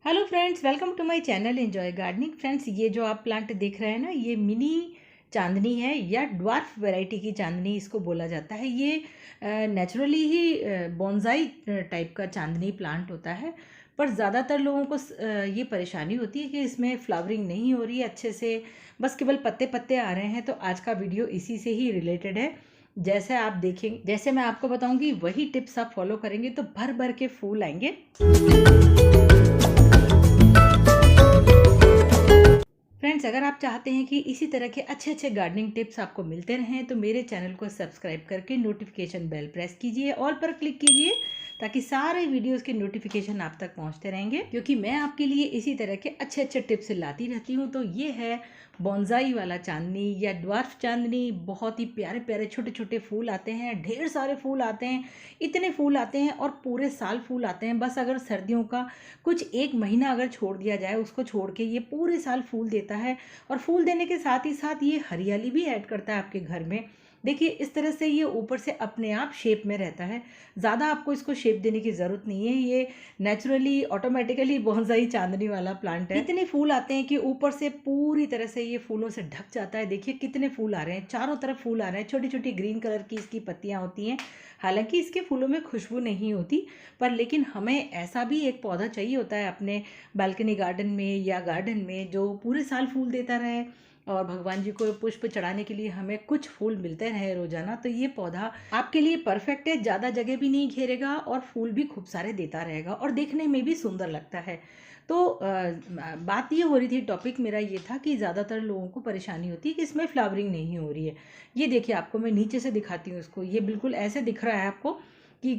Hello friends, welcome to my channel enjoy gardening. Friends, ये जो आप प्लांट देख रहे हैं ना, ये मिनी चांदनी है या ड्वार्फ वैरायटी की चांदनी इसको बोला जाता है। ये नेचुरली ही बॉन्साई टाइप का चांदनी प्लांट होता है। पर ज़्यादातर लोगों को ये परेशानी होती है कि इसमें फ्लावरिंग नहीं हो रही है अच्छे से, बस केवल पत्ते पत्ते आ रहे हैं। तो आज का वीडियो इसी से ही रिलेटेड है। जैसे आप देखेंगे, जैसे मैं आपको बताऊंगी वही टिप्स आप फॉलो करेंगे तो भर भर के फूल आएंगे। फ्रेंड्स, अगर आप चाहते हैं कि इसी तरह के अच्छे अच्छे गार्डनिंग टिप्स आपको मिलते रहें तो मेरे चैनल को सब्सक्राइब करके नोटिफिकेशन बेल प्रेस कीजिए, ऑल पर क्लिक कीजिए, ताकि सारे वीडियोस के नोटिफिकेशन आप तक पहुंचते रहेंगे, क्योंकि मैं आपके लिए इसी तरह के अच्छे अच्छे टिप्स लाती रहती हूं। तो ये है बॉन्साई वाला चांदनी या ड्वार्फ चांदनी। बहुत ही प्यारे प्यारे छोटे छोटे फूल आते हैं, ढेर सारे फूल आते हैं, इतने फूल आते हैं और पूरे साल फूल आते हैं। बस अगर सर्दियों का कुछ एक महीना अगर छोड़ दिया जाए, उसको छोड़ के ये पूरे साल फूल देता है। और फूल देने के साथ ही साथ ये हरियाली भी ऐड करता है आपके घर में। देखिए, इस तरह से ये ऊपर से अपने आप शेप में रहता है। ज़्यादा आपको इसको शेप देने की ज़रूरत नहीं है। ये नेचुरली ऑटोमेटिकली बॉन्साई चांदनी वाला प्लांट है। इतने फूल आते हैं कि ऊपर से पूरी तरह से ये फूलों से ढक जाता है। देखिए कितने फूल आ रहे हैं, चारों तरफ फूल आ रहे हैं। छोटी छोटी ग्रीन कलर की इसकी पत्तियां होती हैं। हालांकि इसके फूलों में खुशबू नहीं होती, पर लेकिन हमें ऐसा भी एक पौधा चाहिए होता है अपने बालकनी गार्डन में या गार्डन में जो पूरे साल फूल देता रहे, और भगवान जी को पुष्प चढ़ाने के लिए हमें कुछ फूल मिलते रहे रोजाना। तो ये पौधा आपके लिए परफेक्ट है। ज़्यादा जगह भी नहीं घेरेगा और फूल भी खूब सारे देता रहेगा और देखने में भी सुंदर लगता है। तो बात ये हो रही थी, टॉपिक मेरा ये था कि ज़्यादातर लोगों को परेशानी होती है कि इसमें फ्लावरिंग नहीं हो रही है। ये देखिए, आपको मैं नीचे से दिखाती हूँ इसको। ये बिल्कुल ऐसे दिख रहा है आपको कि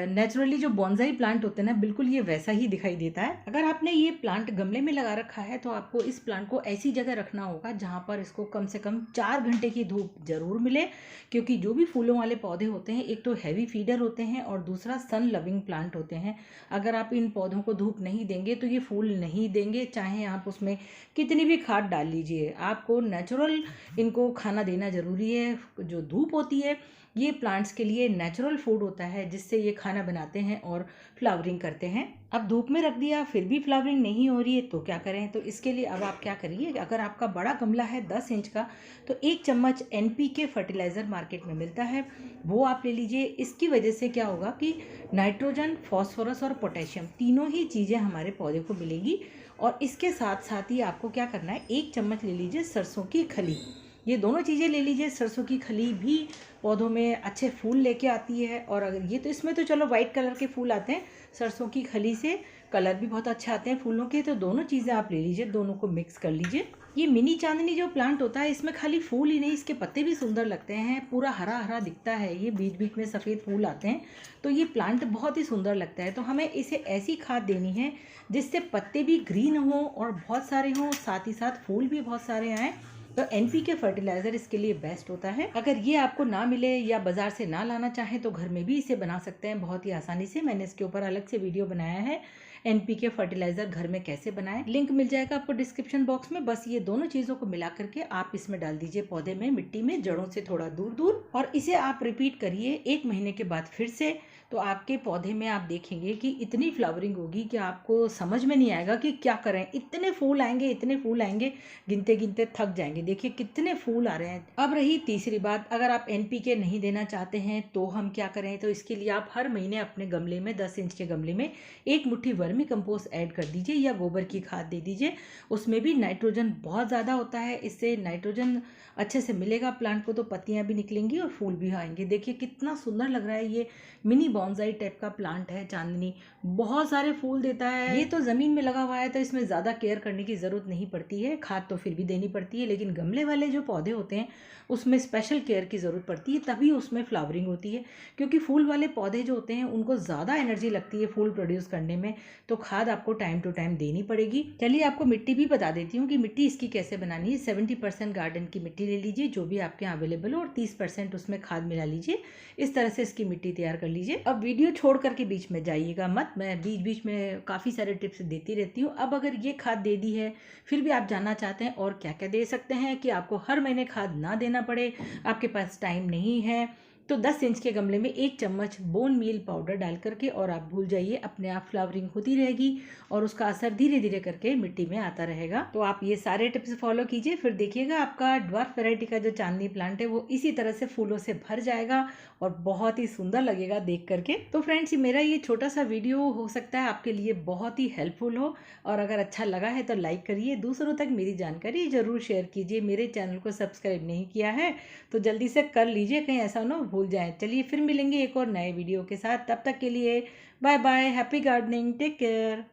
नेचुरली जो बॉन्साई प्लांट होते हैं ना, बिल्कुल ये वैसा ही दिखाई देता है। अगर आपने ये प्लांट गमले में लगा रखा है तो आपको इस प्लांट को ऐसी जगह रखना होगा जहाँ पर इसको कम से कम 4 घंटे की धूप जरूर मिले, क्योंकि जो भी फूलों वाले पौधे होते हैं, एक तो हैवी फीडर होते हैं और दूसरा सन लविंग प्लांट होते हैं। अगर आप इन पौधों को धूप नहीं देंगे तो ये फूल नहीं देंगे, चाहे आप उसमें कितनी भी खाद डाल लीजिए। आपको नेचुरल इनको खाना देना जरूरी है। जो धूप होती है, ये प्लांट्स के लिए नेचुरल फूड होता है जिससे ये खाना बनाते हैं और फ्लावरिंग करते हैं। अब धूप में रख दिया फिर भी फ्लावरिंग नहीं हो रही है तो क्या करें? तो इसके लिए अब आप क्या करिए, अगर आपका बड़ा गमला है 10 इंच का, तो 1 चम्मच NPK फर्टिलाइज़र मार्केट में मिलता है, वो आप ले लीजिए। इसकी वजह से क्या होगा कि नाइट्रोजन, फॉस्फोरस और पोटेशियम तीनों ही चीज़ें हमारे पौधे को मिलेंगी। और इसके साथ साथ ही आपको क्या करना है, 1 चम्मच ले लीजिए सरसों की खली। ये दोनों चीज़ें ले लीजिए। सरसों की खली भी पौधों में अच्छे फूल लेके आती है। और अगर ये तो इसमें तो चलो वाइट कलर के फूल आते हैं, सरसों की खली से कलर भी बहुत अच्छे आते हैं फूलों के। तो दोनों चीज़ें आप ले लीजिए, दोनों को मिक्स कर लीजिए। ये मिनी चांदनी जो प्लांट होता है, इसमें खाली फूल ही नहीं, इसके पत्ते भी सुंदर लगते हैं, पूरा हरा हरा दिखता है। ये बीच बीच में सफ़ेद फूल आते हैं, तो ये प्लांट बहुत ही सुंदर लगता है। तो हमें इसे ऐसी खाद देनी है जिससे पत्ते भी ग्रीन हों और बहुत सारे हों, साथ ही साथ फूल भी बहुत सारे आएँ। तो NPK फर्टिलाइज़र इसके लिए बेस्ट होता है। अगर ये आपको ना मिले या बाजार से ना लाना चाहें तो घर में भी इसे बना सकते हैं बहुत ही आसानी से। मैंने इसके ऊपर अलग से वीडियो बनाया है, NPK फर्टिलाइज़र घर में कैसे बनाएं, लिंक मिल जाएगा आपको डिस्क्रिप्शन बॉक्स में। बस ये दोनों चीज़ों को मिला करके आप इसमें डाल दीजिए पौधे में, मिट्टी में, जड़ों से थोड़ा दूर दूर, और इसे आप रिपीट करिए 1 महीने के बाद फिर से। तो आपके पौधे में आप देखेंगे कि इतनी फ्लावरिंग होगी कि आपको समझ में नहीं आएगा कि क्या करें। इतने फूल आएंगे, इतने फूल आएंगे, गिनते गिनते थक जाएंगे। देखिए कितने फूल आ रहे हैं। अब रही तीसरी बात, अगर आप NPK नहीं देना चाहते हैं तो हम क्या करें? तो इसके लिए आप हर महीने अपने गमले में, 10 इंच के गमले में, 1 मुट्ठी वर्मी कंपोस्ट ऐड कर दीजिए या गोबर की खाद दे दीजिए। उसमें भी नाइट्रोजन बहुत ज़्यादा होता है, इससे नाइट्रोजन अच्छे से मिलेगा प्लांट को, तो पत्तियाँ भी निकलेंगी और फूल भी आएंगे। देखिए कितना सुंदर लग रहा है। ये मिनी बॉन्साई टाइप का प्लांट है चांदनी, बहुत सारे फूल देता है। ये तो ज़मीन में लगा हुआ है तो इसमें ज़्यादा केयर करने की ज़रूरत नहीं पड़ती है, खाद तो फिर भी देनी पड़ती है, लेकिन गमले वाले जो पौधे होते हैं उसमें स्पेशल केयर की ज़रूरत पड़ती है, तभी उसमें फ्लावरिंग होती है। क्योंकि फूल वाले पौधे जो होते हैं उनको ज़्यादा एनर्जी लगती है फूल प्रोड्यूस करने में, तो खाद आपको टाइम टू टाइम देनी पड़ेगी। चलिए आपको मिट्टी भी बता देती हूँ कि मिट्टी इसकी कैसे बनानी है। 70% गार्डन की मिट्टी ले लीजिए जो भी आपके यहाँ अवेलेबल हो, और 30% उसमें खाद मिला लीजिए। इस तरह से इसकी मिट्टी तैयार कर लीजिए। अब वीडियो छोड़ करके बीच में जाइएगा मत, मैं बीच बीच में काफ़ी सारे टिप्स देती रहती हूँ। अब अगर ये खाद दे दी है, फिर भी आप जानना चाहते हैं और क्या क्या दे सकते हैं कि आपको हर महीने खाद ना देना पड़े, आपके पास टाइम नहीं है, तो 10 इंच के गमले में 1 चम्मच बोन मील पाउडर डाल करके और आप भूल जाइए, अपने आप फ्लावरिंग होती रहेगी और उसका असर धीरे धीरे करके मिट्टी में आता रहेगा। तो आप ये सारे टिप्स फॉलो कीजिए, फिर देखिएगा आपका ड्वार्फ वैरायटी का जो चांदनी प्लांट है वो इसी तरह से फूलों से भर जाएगा और बहुत ही सुंदर लगेगा देख करके। तो फ्रेंड्स, मेरा ये छोटा सा वीडियो हो सकता है आपके लिए बहुत ही हेल्पफुल हो, और अगर अच्छा लगा है तो लाइक करिए, दूसरों तक मेरी जानकारी जरूर शेयर कीजिए। मेरे चैनल को सब्सक्राइब नहीं किया है तो जल्दी से कर लीजिए, कहीं ऐसा ना भूल जाए। चलिए फिर मिलेंगे एक और नए वीडियो के साथ, तब तक के लिए bye bye, happy gardening, take care.